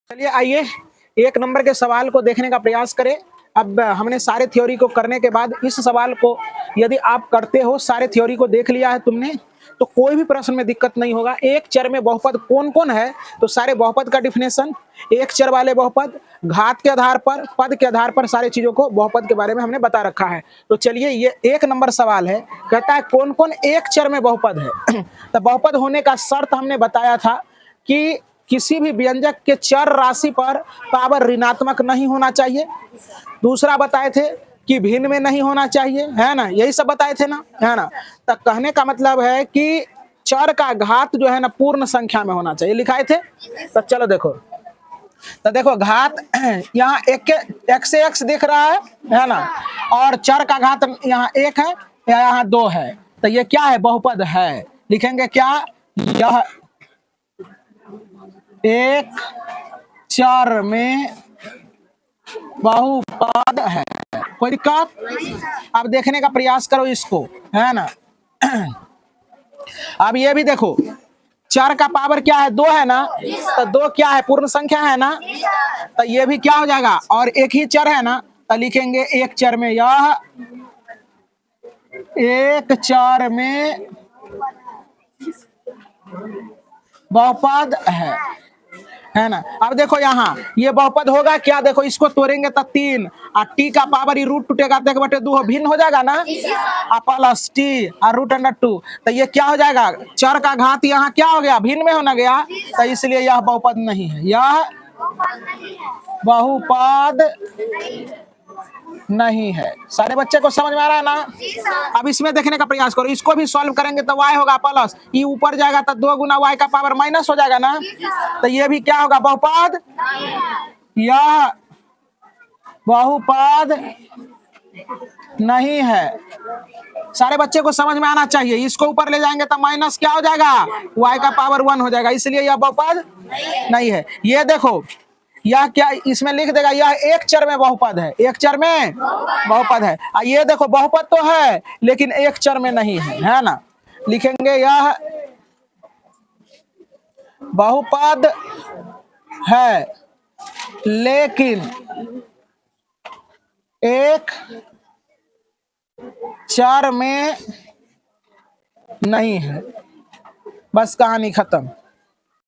चलिए आइए एक नंबर के सवाल को देखने का प्रयास करें। अब हमने सारे थ्योरी को करने के बाद इस सवाल को यदि आप करते हो, सारे थ्योरी को देख लिया है तुमने, तो कोई भी प्रश्न में दिक्कत नहीं होगा। एक चर में बहुपद कौन कौन है, तो सारे बहुपद का डिफिनेशन, एक चर वाले बहुपद, घात के आधार पर, पद के आधार पर सारी चीजों को बहुपद के बारे में हमने बता रखा है। तो चलिए ये एक नंबर सवाल है, कहता है कौन कौन एक चर में बहुपद है। तो बहुपद होने का शर्त हमने बताया था कि किसी भी व्यंजक के चर राशि पर पावर ऋणात्मक नहीं होना चाहिए। दूसरा बताए थे कि भिन्न में नहीं होना चाहिए, है ना, यही सब बताए थे ना, है ना। तो कहने का मतलब है कि चर का घात जो है ना पूर्ण संख्या में होना चाहिए, लिखाए थे। तो चलो देखो, तो देखो घात यहाँ एक से एक्स दिख रहा है ना, और चर का घात यहाँ एक है या यहाँ दो है, तो ये क्या है, बहुपद है। लिखेंगे क्या, यह एक चर में बहुपद है। कोई दिक्कत? अब देखने का प्रयास करो इसको, है ना। अब ये भी देखो, चर का पावर क्या है, दो है ना, तो दो क्या है, पूर्ण संख्या है ना, तो ये भी क्या हो जाएगा, और एक ही चर है ना, तो लिखेंगे एक चर में, यह एक चर में बहुपद है ना। अब देखो यहाँ ये बहुपद होगा क्या, देखो इसको तोड़ेंगे तो 3 और टी का पावर रूट टूटेगा तो 1/2 भिन्न हो जाएगा ना, प्लस टी और √2, तो ये क्या हो जाएगा, चर का घात यहाँ क्या हो गया, भिन्न में होना गया, तो इसलिए यह बहुपद नहीं है, यह बहुपद नहीं है। सारे बच्चे को समझ में आ रहा है ना। अब इसमें देखने का प्रयास करो, इसको भी सॉल्व करेंगे तो y होगा प्लस, ये ऊपर जाएगा तो 2 गुना y का पावर माइनस हो जाएगा ना, तो ये भी क्या होगा, बहुपद, यह बहुपद नहीं है। सारे बच्चे को समझ में आना चाहिए, इसको ऊपर ले जाएंगे तो माइनस क्या हो जाएगा, y का पावर 1 हो जाएगा, इसलिए यह बहुपद नहीं है। ये देखो यह क्या, इसमें लिख देगा यह एक चर में बहुपद है, एक चर में बहुपद है। ये देखो बहुपद तो है लेकिन एक चर में नहीं है ना, लिखेंगे यह बहुपद है लेकिन एक चर में नहीं है। बस कहानी खत्म।